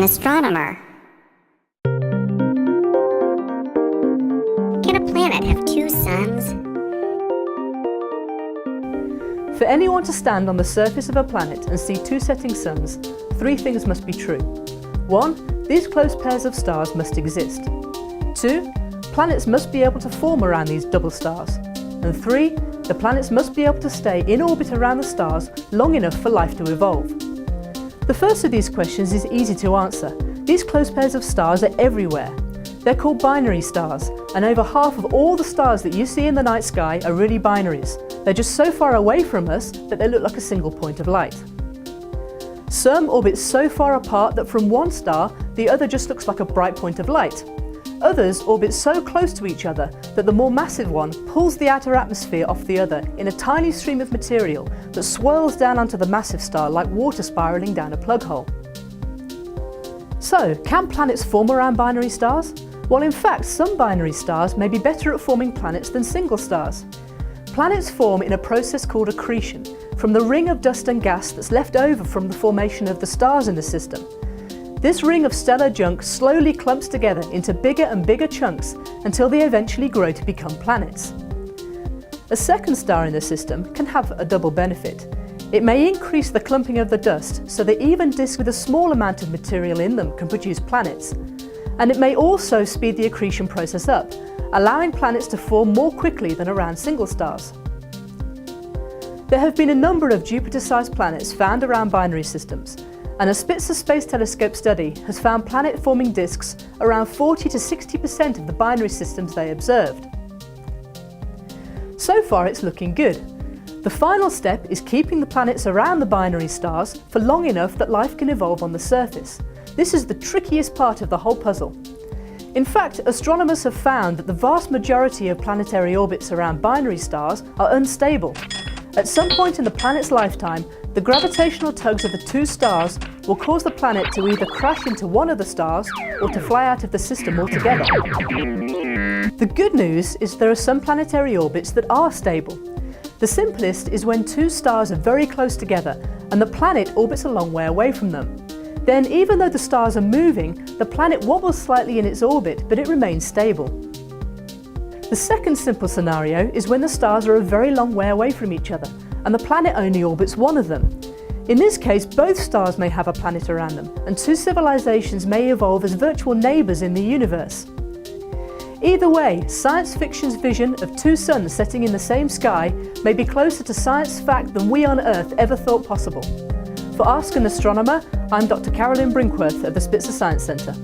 an astronomer. Can a planet have two suns? For anyone to stand on the surface of a planet and see two setting suns, three things must be true. 1. These close pairs of stars must exist. 2. Planets must be able to form around these double stars. And 3. The planets must be able to stay in orbit around the stars long enough for life to evolve. The first of these questions is easy to answer. These close pairs of stars are everywhere. They're called binary stars, and over half of all the stars that you see in the night sky are really binaries. They're just so far away from us that they look like a single point of light. Some orbit so far apart that from one star, the other just looks like a bright point of light. Others orbit so close to each other that the more massive one pulls the outer atmosphere off the other in a tiny stream of material that swirls down onto the massive star like water spiralling down a plug hole. So, can planets form around binary stars? Well, in fact, some binary stars may be better at forming planets than single stars. Planets form in a process called accretion, from the ring of dust and gas that's left over from the formation of the stars in the system. This ring of stellar junk slowly clumps together into bigger and bigger chunks until they eventually grow to become planets. A second star in the system can have a double benefit. It may increase the clumping of the dust so that even disks with a small amount of material in them can produce planets. And it may also speed the accretion process up, allowing planets to form more quickly than around single stars. There have been a number of Jupiter-sized planets found around binary systems, and a Spitzer Space Telescope study has found planet-forming disks around 40 to 60% of the binary systems they observed. So far it's looking good. The final step is keeping the planets around the binary stars for long enough that life can evolve on the surface. This is the trickiest part of the whole puzzle. In fact, astronomers have found that the vast majority of planetary orbits around binary stars are unstable. At some point in the planet's lifetime, the gravitational tugs of the two stars will cause the planet to either crash into one of the stars or to fly out of the system altogether. The good news is there are some planetary orbits that are stable. The simplest is when two stars are very close together and the planet orbits a long way away from them. Then, even though the stars are moving, the planet wobbles slightly in its orbit, but it remains stable. The second simple scenario is when the stars are a very long way away from each other, and the planet only orbits one of them. In this case, both stars may have a planet around them, and two civilizations may evolve as virtual neighbours in the universe. Either way, science fiction's vision of two suns setting in the same sky may be closer to science fact than we on Earth ever thought possible. For Ask an Astronomer, I'm Dr. Carolyn Brinkworth of the Spitzer Science Centre.